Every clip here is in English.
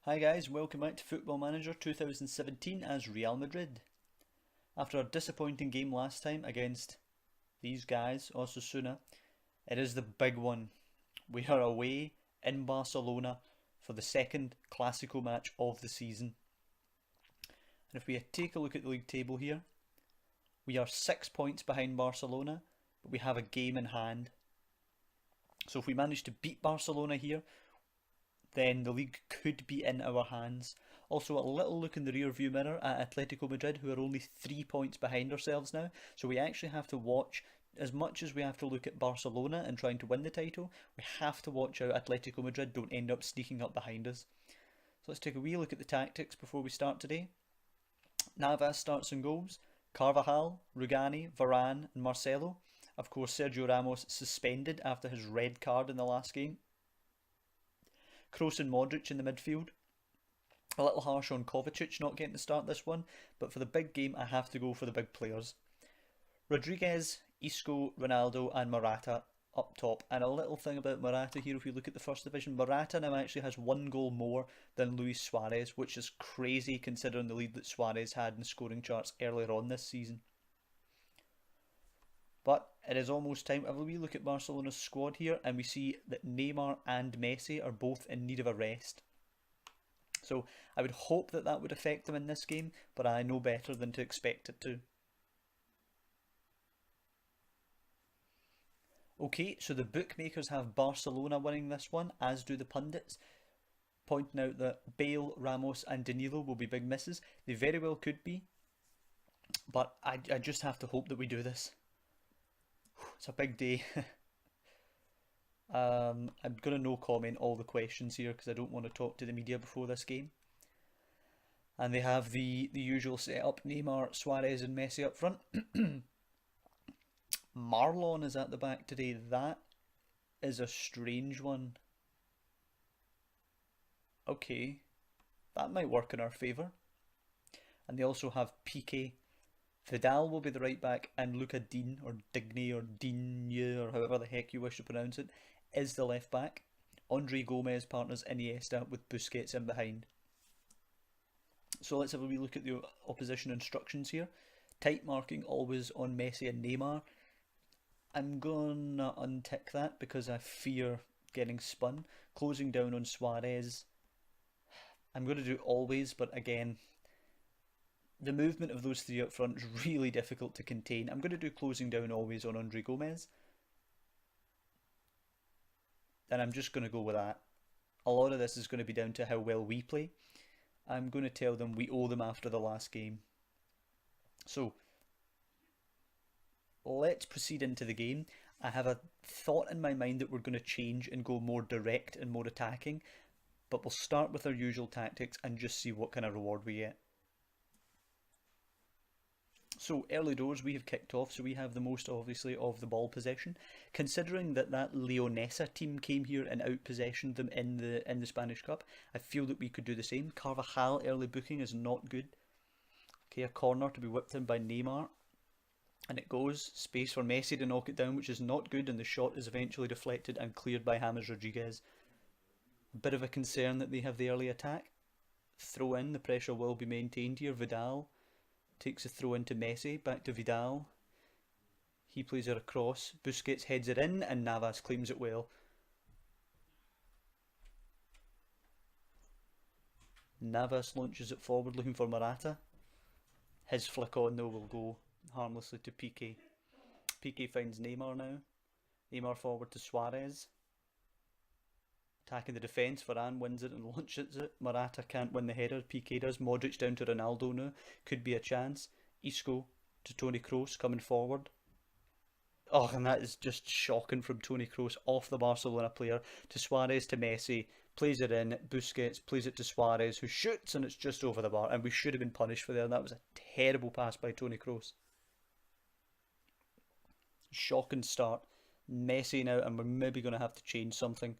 Hi guys, welcome back to Football Manager 2017 as Real Madrid. After a disappointing game last time against these guys, Osasuna, it is the big one. We are away in Barcelona for the second Classico match of the season. And if we take a look at the league table here, we are 6 points behind Barcelona, but we have a game in hand. So if we manage to beat Barcelona here, then the league could be in our hands. Also, a little look in the rear view mirror at Atletico Madrid, who are only 3 points behind ourselves now. So we actually have to watch, as much as we have to look at Barcelona and trying to win the title, we have to watch out Atletico Madrid don't end up sneaking up behind us. So let's take a wee look at the tactics before we start today. Navas starts in goals. Carvajal, Rugani, Varane and Marcelo. Of course, Sergio Ramos suspended after his red card in the last game. Kroos and Modric in the midfield. A little harsh on Kovacic not getting to start this one, but for the big game I have to go for the big players. Rodriguez, Isco, Ronaldo and Morata up top. And a little thing about Morata here, if you look at the first division, Morata now actually has 1 goal more than Luis Suarez, which is crazy considering the lead that Suarez had in the scoring charts earlier on this season. But it is almost time. Have a wee look at Barcelona's squad here, and we see that Neymar and Messi are both in need of a rest. So I would hope that that would affect them in this game, but I know better than to expect it to. Okay, so the bookmakers have Barcelona winning this one, as do the pundits, pointing out that Bale, Ramos and Danilo will be big misses. They very well could be, but I just have to hope that we do this. It's a big day. I'm going to no comment all the questions here because I don't want to talk to the media before this game. And they have the usual setup, Neymar, Suarez and Messi up front. Marlon is at the back today. That is a strange one. Okay, that might work in our favour. And they also have Piqué. Vidal will be the right back, and Luca Digne, or Digne, or Digne, or however the heck you wish to pronounce it, is the left back. Andre Gomez partners Iniesta with Busquets in behind. So let's have a wee look at the opposition instructions here. Tight marking always on Messi and Neymar. I'm gonna untick that because I fear getting spun. Closing down on Suarez. I'm going to do always, but again, the movement of those three up front is really difficult to contain. I'm going to do closing down always on Andre Gomez. And I'm just going to go with that. A lot of this is going to be down to how well we play. I'm going to tell them we owe them after the last game. So, let's proceed into the game. I have a thought in my mind that we're going to change and go more direct and more attacking. But we'll start with our usual tactics and just see what kind of reward we get. So early doors we have kicked off, so we have the most obviously of the ball possession. Considering that Leonesa team came here and outpossessioned them in the Spanish Cup, I feel that we could do the same. Carvajal early booking is not good. Okay, a corner to be whipped in by Neymar. And it goes. Space for Messi to knock it down, which is not good, and the shot is eventually deflected and cleared by James Rodriguez. A bit of a concern that they have the early attack. Throw in, the pressure will be maintained here. Vidal takes a throw into Messi, back to Vidal. He plays it across. Busquets heads it in and Navas claims it well. Navas launches it forward looking for Morata. His flick on though will go harmlessly to Piqué. Piqué finds Neymar now. Neymar forward to Suarez. Attacking the defence, Varane wins it and launches it. Morata can't win the header, Piqué does. Modric down to Ronaldo now, could be a chance. Isco to Toni Kroos coming forward. Oh, and that is just shocking from Toni Kroos off the Barcelona player to Suarez to Messi. Plays it in, Busquets plays it to Suarez who shoots and it's just over the bar, and we should have been punished for there. That was a terrible pass by Toni Kroos. Shocking start. Messi now, and we're maybe going to have to change something.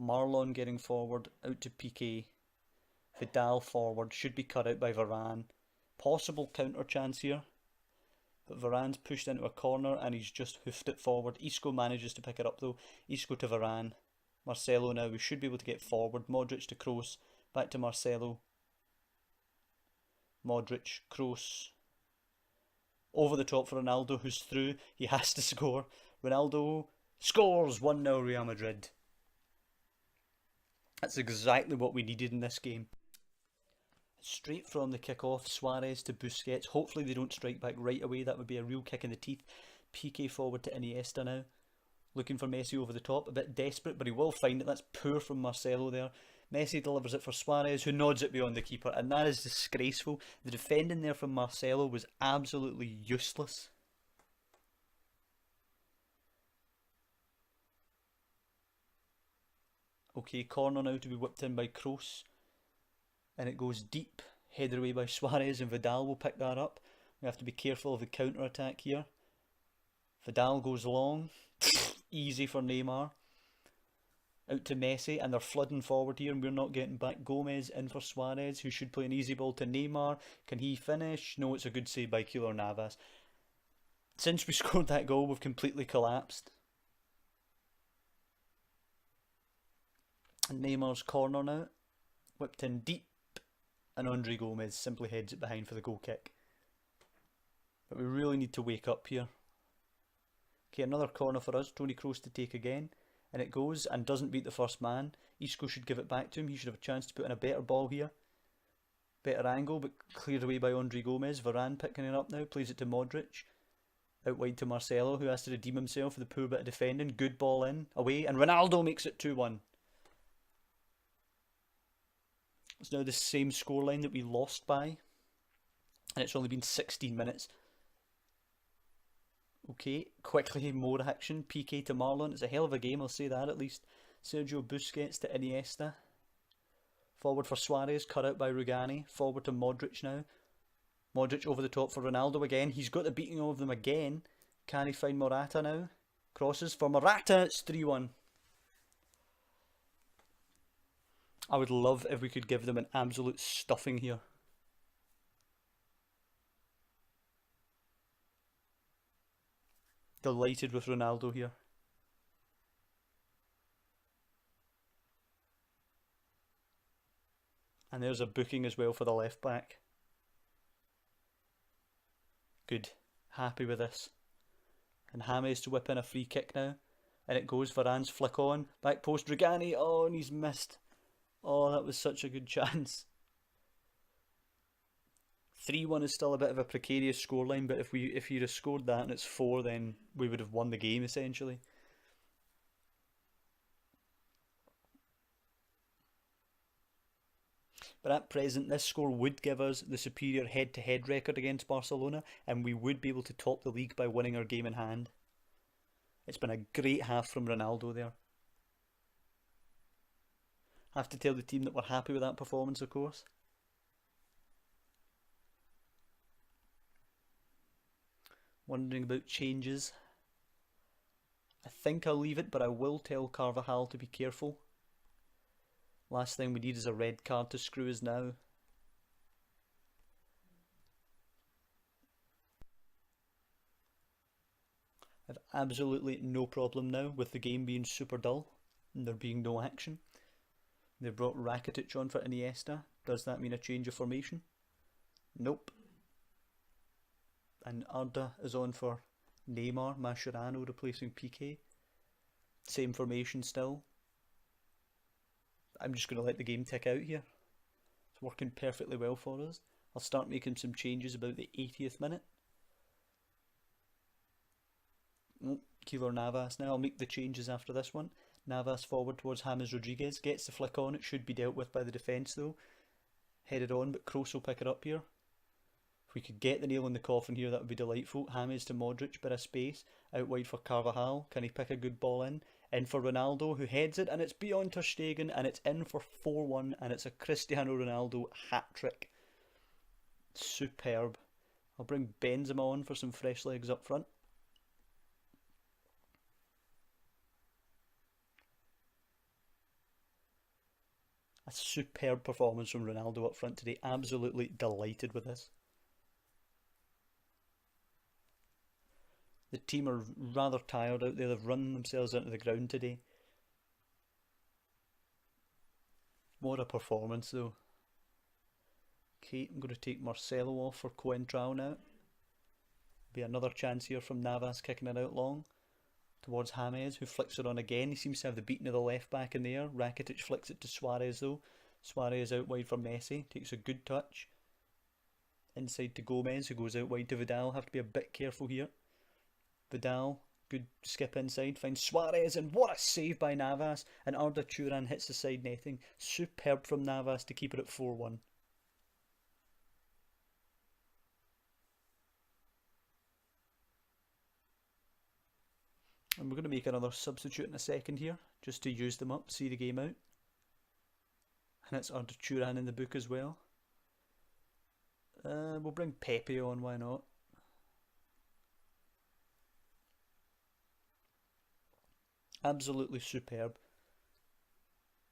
Marlon getting forward, out to Piqué. Vidal forward, should be cut out by Varane. Possible counter chance here. But Varane's pushed into a corner and he's just hoofed it forward. Isco manages to pick it up though. Isco to Varane. Marcelo now, we should be able to get forward. Modric to Kroos. Back to Marcelo. Modric, Kroos. Over the top for Ronaldo, who's through. He has to score. Ronaldo scores 1-0 Real Madrid. That's exactly what we needed in this game. Straight from the kick-off, Suarez to Busquets. Hopefully they don't strike back right away. That would be a real kick in the teeth. Piqué forward to Iniesta now. Looking for Messi over the top. A bit desperate, but he will find it. That's poor from Marcelo there. Messi delivers it for Suarez, who nods it beyond the keeper, and that is disgraceful. The defending there from Marcelo was absolutely useless. Okay, corner now to be whipped in by Kroos. And it goes deep, headed away by Suarez, and Vidal will pick that up. We have to be careful of the counter-attack here. Vidal goes long. Easy for Neymar. Out to Messi, and they're flooding forward here, and we're not getting back. Gomez in for Suarez, who should play an easy ball to Neymar. Can he finish? No, it's a good save by Keylor Navas. Since we scored that goal, we've completely collapsed. And Neymar's corner now. Whipped in deep, and Andre Gomez simply heads it behind for the goal kick. But we really need to wake up here. Okay, another corner for us. Toni Kroos to take again. And it goes and doesn't beat the first man. Isco should give it back to him. He should have a chance to put in a better ball here. Better angle, but cleared away by Andre Gomez. Varane picking it up now. Plays it to Modric. Out wide to Marcelo, who has to redeem himself for the poor bit of defending. Good ball in, away. And Ronaldo makes it 2-1. It's now the same scoreline that we lost by. And it's only been 16 minutes. Okay, quickly more action. Piqué to Marlon. It's a hell of a game, I'll say that at least. Sergio Busquets to Iniesta. Forward for Suarez, cut out by Rugani. Forward to Modric now. Modric over the top for Ronaldo again. He's got the beating of them again. Can he find Morata now? Crosses for Morata. It's 3-1. I would love if we could give them an absolute stuffing here. Delighted with Ronaldo here. And there's a booking as well for the left back. Good. Happy with this. And James to whip in a free kick now. And it goes. Varane's flick on. Back post. Rugani. Oh, and he's missed. Oh, that was such a good chance. 3-1 is still a bit of a precarious scoreline, but if you'd have scored that and it's 4, then we would have won the game essentially. But at present, this score would give us the superior head-to-head record against Barcelona, and we would be able to top the league by winning our game in hand. It's been a great half from Ronaldo there. Have to tell the team that we're happy with that performance, of course. Wondering about changes. I think I'll leave it, but I will tell Carvajal to be careful. Last thing we need is a red card to screw us now. I've absolutely no problem now with the game being super dull and there being no action. They brought Rakitic on for Iniesta. Does that mean a change of formation? Nope. And Arda is on for Neymar. Mascherano replacing Piqué. Same formation still. I'm just going to let the game tick out here. It's working perfectly well for us. I'll start making some changes about the 80th minute. Oh, Keylor Navas now. I'll make the changes after this one. Navas forward towards James Rodriguez. Gets the flick on. It should be dealt with by the defence though. Headed on, but Kroos will pick it up here. If we could get the nail in the coffin here, that would be delightful. James to Modric, bit of space. Out wide for Carvajal. Can he pick a good ball in? In for Ronaldo, who heads it, and it's beyond Ter Stegen, and it's in for 4-1, and it's a Cristiano Ronaldo hat-trick. Superb. I'll bring Benzema on for some fresh legs up front. A superb performance from Ronaldo up front today. Absolutely delighted with this. The team are rather tired out there. They've run themselves into the ground today. What a performance though. Okay, I'm going to take Marcelo off for Coentrao now. Be another chance here from Navas kicking it out long towards James, who flicks it on again. He seems to have the beating of the left back in the air. Rakitic flicks it to Suarez though. Suarez out wide for Messi, takes a good touch. Inside to Gomez, who goes out wide to Vidal. Have to be a bit careful here. Vidal, good skip inside, finds Suarez, and what a save by Navas. And Arda Turan hits the side netting. Superb from Navas to keep it at 4-1. And we're going to make another substitute in a second here, just to use them up, see the game out. And it's Arda Turan in the book as well. We'll bring Pepe on, why not? Absolutely superb.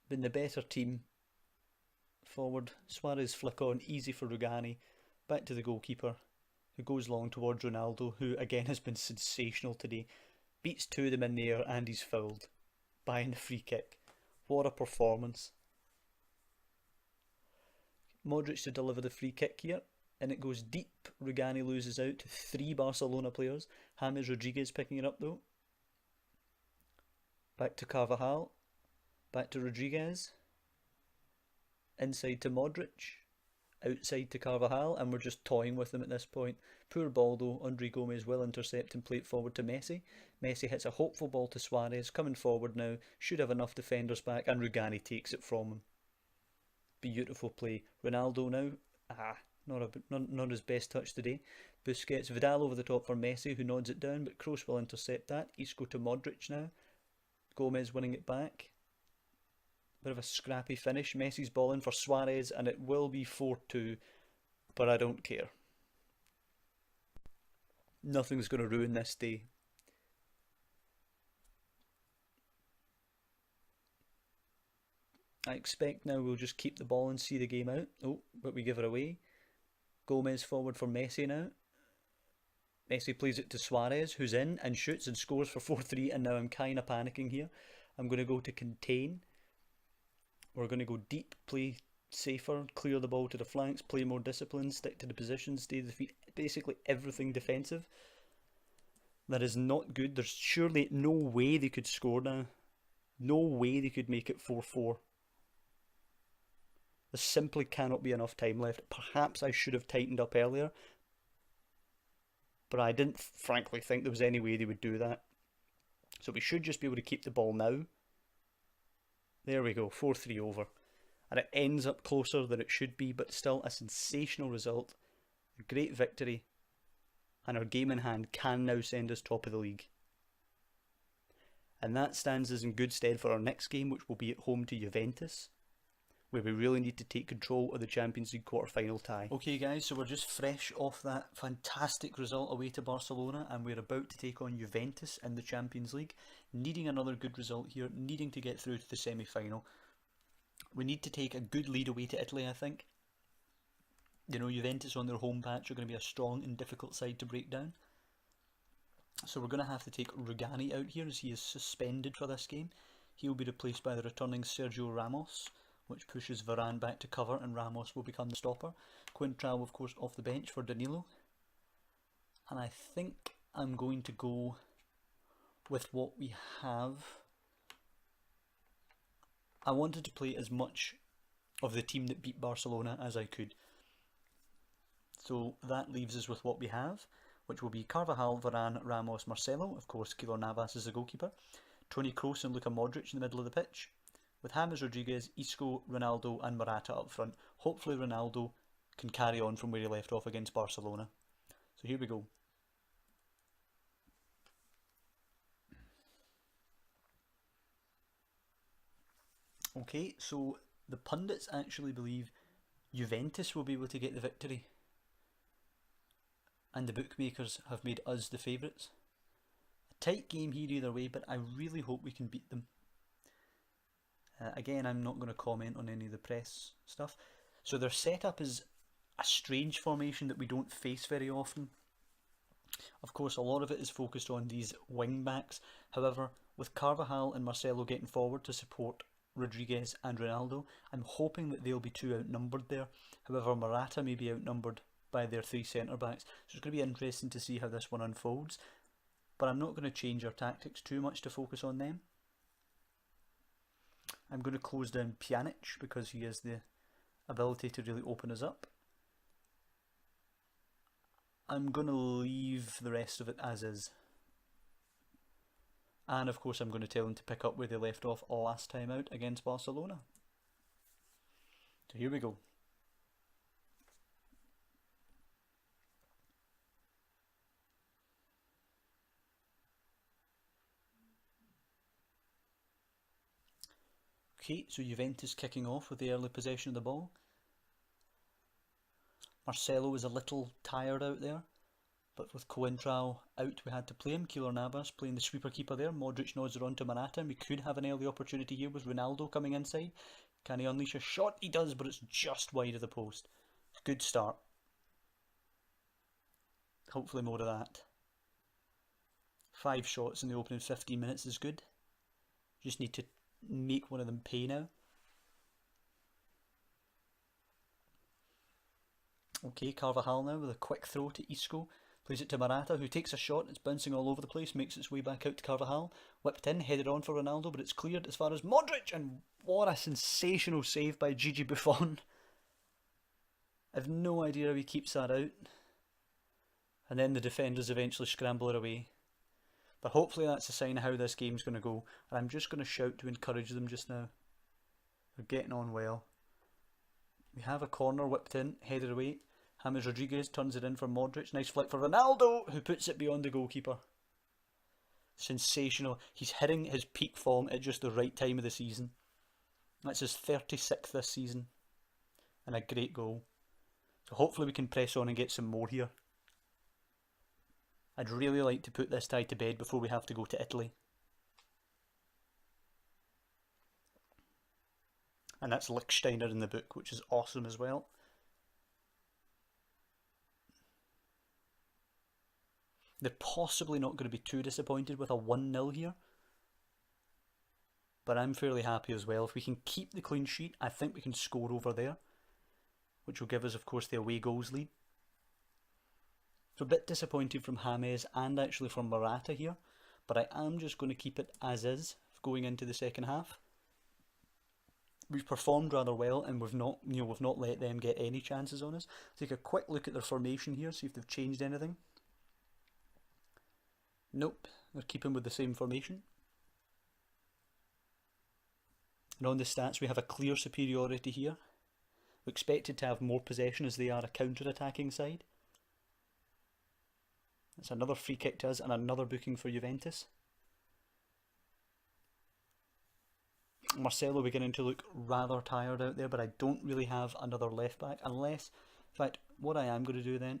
Been the better team. Forward, Suarez flick on, easy for Rugani. Back to the goalkeeper, who goes long towards Ronaldo, who again has been sensational today. Beats two of them in the air and he's fouled. Buying the free kick. What a performance. Modric to deliver the free kick here, and it goes deep. Rugani loses out to 3 Barcelona players. James Rodriguez picking it up though. Back to Carvajal. Back to Rodriguez. Inside to Modric. Outside to Carvajal, and we're just toying with them at this point. Poor ball though. Andre Gomez will intercept and play it forward to Messi. Messi hits a hopeful ball to Suarez, coming forward now. Should have enough defenders back, and Rugani takes it from him. Beautiful play. Ronaldo now. Not his best touch today. Busquets, Vidal over the top for Messi, who nods it down, but Kroos will intercept that. Isco to Modric now. Gomez winning it back. Bit of a scrappy finish. Messi's ball in for Suarez, and it will be 4-2, but I don't care. Nothing's going to ruin this day. I expect now we'll just keep the ball and see the game out. Oh, but we give it away. Gomez forward for Messi now. Messi plays it to Suarez, who's in and shoots and scores for 4-3, and now I'm kind of panicking here. I'm going to go to contain. We're going to go deep, play safer, clear the ball to the flanks, play more disciplined, stick to the position, stay to the feet, basically everything defensive. That is not good. There's surely no way they could score now. No way they could make it 4-4. There simply cannot be enough time left. Perhaps I should have tightened up earlier, but I didn't frankly think there was any way they would do that. So we should just be able to keep the ball now. There we go, 4-3 over. And it ends up closer than it should be, but still a sensational result. A great victory. And our game in hand can now send us top of the league. And that stands us in good stead for our next game, which will be at home to Juventus, where we really need to take control of the Champions League quarter-final tie. Okay guys, so we're just fresh off that fantastic result away to Barcelona, and we're about to take on Juventus in the Champions League, needing another good result here, needing to get through to the semi-final. We need to take a good lead away to Italy, I think. You know, Juventus on their home patch are going to be a strong and difficult side to break down. So we're going to have to take Rugani out here as he is suspended for this game. He will be replaced by the returning Sergio Ramos, which pushes Varane back to cover, and Ramos will become the stopper. Coentrao, of course, off the bench for Danilo. And I think I'm going to go with what we have. I wanted to play as much of the team that beat Barcelona as I could. So that leaves us with what we have, which will be Carvajal, Varane, Ramos, Marcelo. Of course, Keylor Navas is the goalkeeper. Toni Kroos and Luka Modric in the middle of the pitch, with James Rodriguez, Isco, Ronaldo and Morata up front. Hopefully Ronaldo can carry on from where he left off against Barcelona. So here we go. Okay, so the pundits actually believe Juventus will be able to get the victory, and the bookmakers have made us the favourites. A tight game here either way, but I really hope we can beat them. Again, I'm not going to comment on any of the press stuff. So their setup is a strange formation that we don't face very often. Of course, a lot of it is focused on these wing backs. However, with Carvajal and Marcelo getting forward to support Rodriguez and Ronaldo. I'm hoping that they'll be too outnumbered there. However, Morata may be outnumbered by their three centre-backs, so it's going to be interesting to see how this one unfolds. But I'm not going to change our tactics too much to focus on them. I'm going to close down Pjanic because he has the ability to really open us up. I'm going to leave the rest of it as is. And of course I'm going to tell them to pick up where they left off last time out against Barcelona. So here we go. Okay, so Juventus kicking off with the early possession of the ball. Marcelo was a little tired out there, but with Coentrao out we had to play him. Keylor Navas playing the sweeper keeper there. Modric nods it on to Morata, and we could have an early opportunity here with Ronaldo coming inside. Can he unleash a shot? He does, but it's just wide of the post. Good start. Hopefully more of that. 5 shots in the opening 15 minutes is good. Just need to make one of them pay now. Okay, Carvajal now with a quick throw to Isco. Plays it to Morata, who takes a shot. It's bouncing all over the place, makes its way back out to Carvajal. Whipped in, headed on for Ronaldo, but it's cleared as far as Modric. And what a sensational save by Gigi Buffon. I've no idea how he keeps that out. And then the defenders eventually scramble it away. But hopefully that's a sign of how this game's going to go. And I'm just going to shout to encourage them just now. They're getting on well. We have a corner whipped in, headed away. James Rodriguez turns it in for Modric. Nice flick for Ronaldo, who puts it beyond the goalkeeper. Sensational. He's hitting his peak form at just the right time of the season. That's his 36th this season. And a great goal. So hopefully we can press on and get some more here. I'd really like to put this tie to bed before we have to go to Italy. And that's Lichtsteiner in the book, which is awesome as well. They're possibly not going to be too disappointed with a 1-0 here. But I'm fairly happy as well. If we can keep the clean sheet, I think we can score over there. Which will give us, of course, the away goals lead. So a bit disappointed from James and actually from Morata here. But I am just going to keep it as is going into the second half. We've performed rather well, and we've not let them get any chances on us. Take a quick look at their formation here, see if they've changed anything. Nope, they're keeping with the same formation. And on the stats, we have a clear superiority here. We're expected to have more possession as they are a counter-attacking side. That's another free kick to us and another booking for Juventus. Marcelo beginning to look rather tired out there, but I don't really have another left back unless, in fact, what I am going to do then,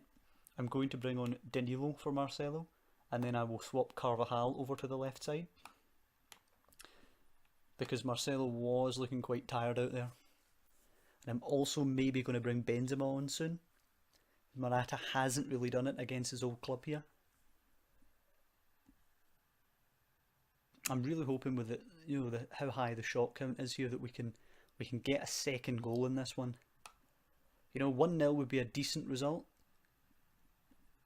I'm going to bring on Danilo for Marcelo, and then I will swap Carvajal over to the left side, because Marcelo was looking quite tired out there. And I'm also maybe going to bring Benzema on soon. Morata hasn't really done it against his old club here. I'm really hoping with it, how high the shot count is here, that we can get a second goal in this one. 1-0 would be a decent result,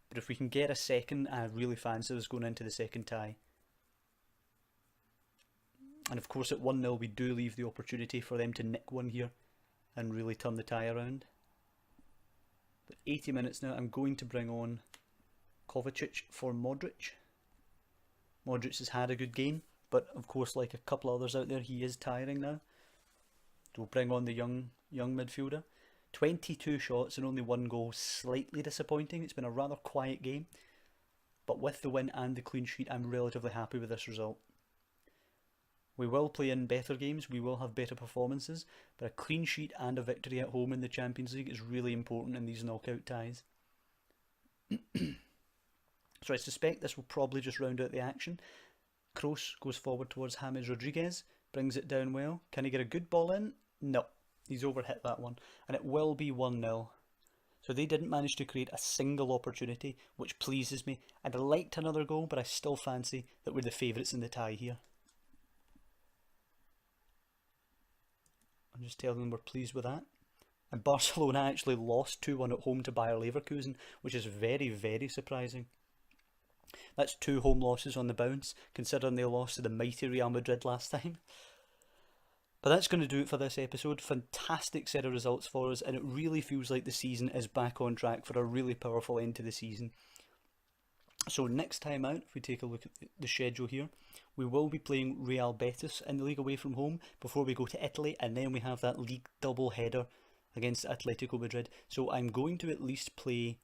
but if we can get a second, I really fancy us going into the second tie. And of course at 1-0 we do leave the opportunity for them to nick one here and really turn the tie around. But 80 minutes now, I'm going to bring on Kovacic for Modric. Modric has had a good game, but of course, like a couple others out there, he is tiring now. So we'll bring on the young midfielder. 22 shots and only 1 goal, slightly disappointing. It's been a rather quiet game, but with the win and the clean sheet, I'm relatively happy with this result. We will play in better games, we will have better performances, but a clean sheet and a victory at home in the Champions League is really important in these knockout ties. So I suspect this will probably just round out the action. Kroos goes forward towards James Rodriguez, brings it down well. Can he get a good ball in? No, he's overhit that one, and it will be 1-0. So they didn't manage to create a single opportunity, which pleases me. I'd have liked another goal, but I still fancy that we're the favourites in the tie here. I'm just telling them we're pleased with that. And Barcelona actually lost 2-1 at home to Bayer Leverkusen, which is very, very surprising. That's 2 home losses on the bounce, considering they lost to the mighty Real Madrid last time. But that's going to do it for this episode. Fantastic set of results for us, and it really feels like the season is back on track for a really powerful end to the season. So next time out, if we take a look at the schedule here, we will be playing Real Betis in the league away from home before we go to Italy, and then we have that league double header against Atletico Madrid. So I'm going to at least play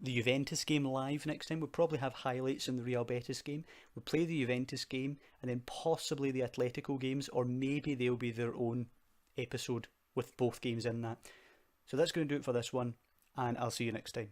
the Juventus game live next time. We'll probably have highlights in the Real Betis game. We'll play the Juventus game and then possibly the Atletico games, or maybe they'll be their own episode with both games in that. So that's going to do it for this one, and I'll see you next time.